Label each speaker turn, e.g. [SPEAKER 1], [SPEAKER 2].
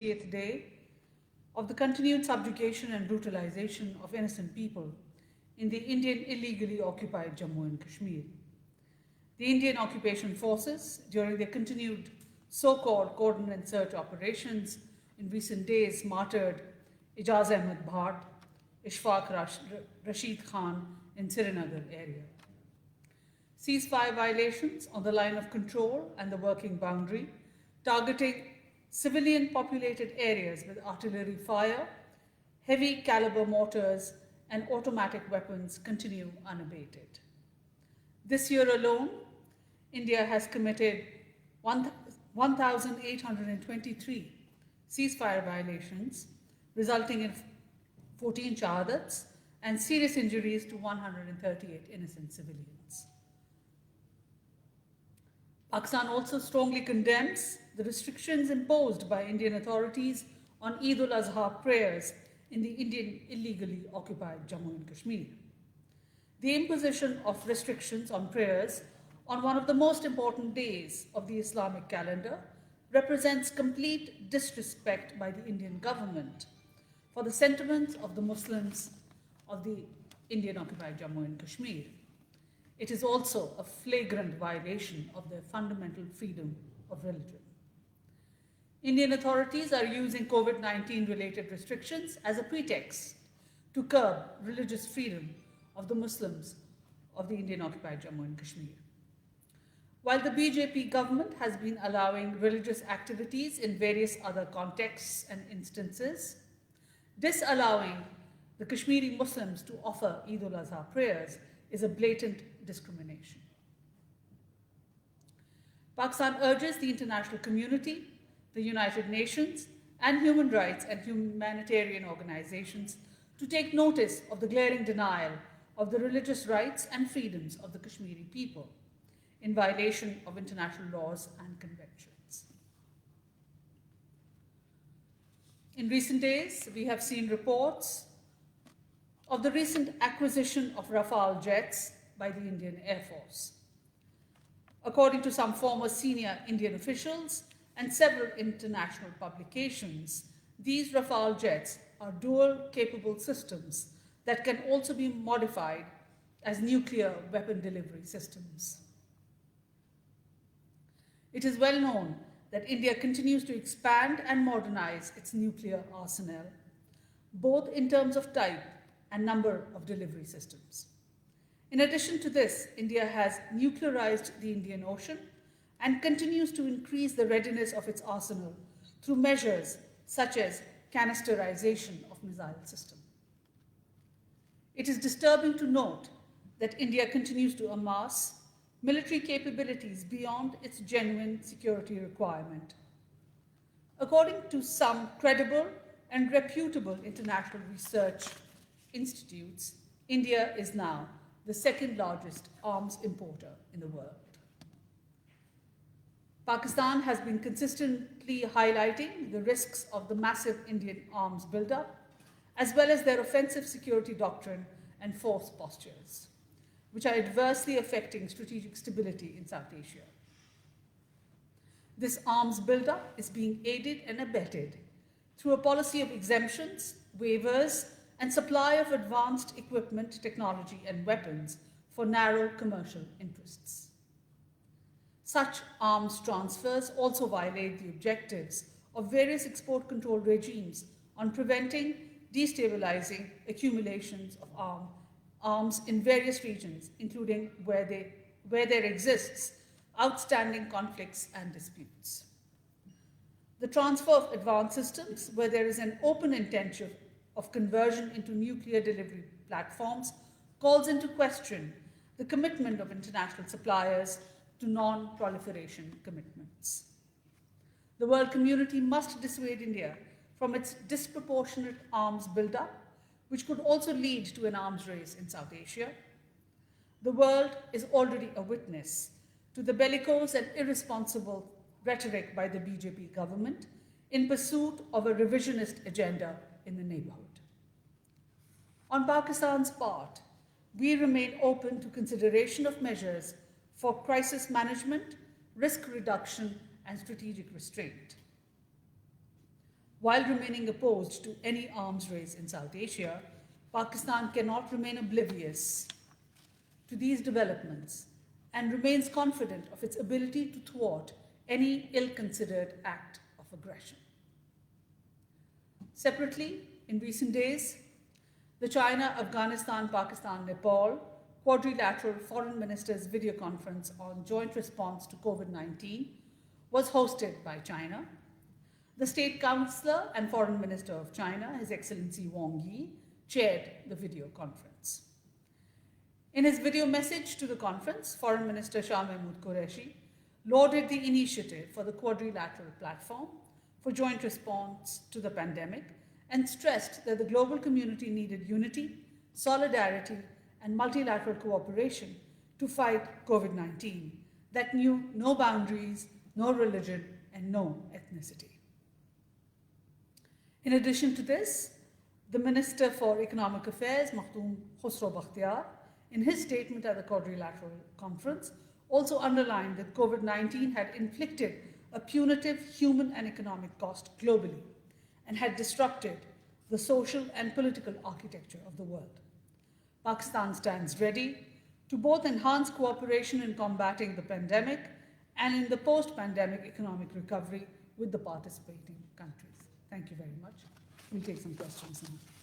[SPEAKER 1] 80th day of the continued subjugation and brutalization of innocent people in the Indian illegally occupied Jammu and Kashmir. The Indian occupation forces, during their continued so-called cordon and search operations in recent days, martyred Ijaz Ahmed Bhatt, Ishfaq Rashid Khan in Srinagar area. Ceasefire violations on the line of control and the working boundary, targeting civilian populated areas with artillery fire, heavy caliber mortars, and automatic weapons continue unabated. This year alone, India has committed 1,823 ceasefire violations, resulting in 14 shahadats and serious injuries to 138 innocent civilians. Pakistan also strongly condemns the restrictions imposed by Indian authorities on Eid al-Azha prayers in the Indian illegally occupied Jammu and Kashmir. The imposition of restrictions on prayers on one of the most important days of the Islamic calendar represents complete disrespect by the Indian government for the sentiments of the Muslims of the Indian occupied Jammu and Kashmir. It is also a flagrant violation of their fundamental freedom of religion. Indian authorities are using COVID-19 related restrictions as a pretext to curb religious freedom of the Muslims of the Indian occupied Jammu and Kashmir. While the BJP government has been allowing religious activities in various other contexts and instances, disallowing the Kashmiri Muslims to offer Eid al-Azha prayers is a blatant discrimination. Pakistan urges the international community, the United Nations, and human rights and humanitarian organizations to take notice of the glaring denial of the religious rights and freedoms of the Kashmiri people in violation of international laws and conventions. In recent days, we have seen reports of the recent acquisition of Rafale jets by the Indian Air Force. According to some former senior Indian officials and several international publications, these Rafale jets are dual-capable systems that can also be modified as nuclear weapon delivery systems. It is well known that India continues to expand and modernize its nuclear arsenal, both in terms of type and number of delivery systems. In addition to this, India has nuclearized the Indian Ocean and continues to increase the readiness of its arsenal through measures such as canisterization of missile systems. It is disturbing to note that India continues to amass military capabilities beyond its genuine security requirement. According to some credible and reputable international research institutes, India is now the second largest arms importer in the world. Pakistan has been consistently highlighting the risks of the massive Indian arms buildup, as well as their offensive security doctrine and force postures, which are adversely affecting strategic stability in South Asia. This arms buildup is being aided and abetted through a policy of exemptions, waivers, and supply of advanced equipment, technology, and weapons for narrow commercial interests. Such arms transfers also violate the objectives of various export control regimes on preventing, destabilizing accumulations of arms in various regions, including where there exists outstanding conflicts and disputes. The transfer of advanced systems, where there is an open intention of conversion into nuclear delivery platforms, calls into question the commitment of international suppliers to non-proliferation commitments. The world community must dissuade India from its disproportionate arms buildup, which could also lead to an arms race in South Asia. The world is already a witness to the bellicose and irresponsible rhetoric by the BJP government in pursuit of a revisionist agenda in the neighborhood. On Pakistan's part, we remain open to consideration of measures for crisis management, risk reduction, and strategic restraint. While remaining opposed to any arms race in South Asia, Pakistan cannot remain oblivious to these developments and remains confident of its ability to thwart any ill-considered act of aggression. Separately, in recent days, the China, Afghanistan, Pakistan, Nepal quadrilateral foreign ministers video conference on joint response to COVID-19 was hosted by China. The State Councillor and Foreign Minister of China, His Excellency Wang Yi, chaired the video conference. In his video message to the conference, Foreign Minister Shah Mahmood Qureshi lauded the initiative for the quadrilateral platform for joint response to the pandemic and stressed that the global community needed unity, solidarity, and multilateral cooperation to fight COVID-19 that knew no boundaries, no religion, and no ethnicity. In addition to this, the Minister for Economic Affairs, Makhdoom Khosrow Bakhtiar, in his statement at the quadrilateral conference, also underlined that COVID-19 had inflicted a punitive human and economic cost globally and had disrupted the social and political architecture of the world. Pakistan stands ready to both enhance cooperation in combating the pandemic and in the post-pandemic economic recovery with the participating countries. Thank you very much. We'll take some questions now.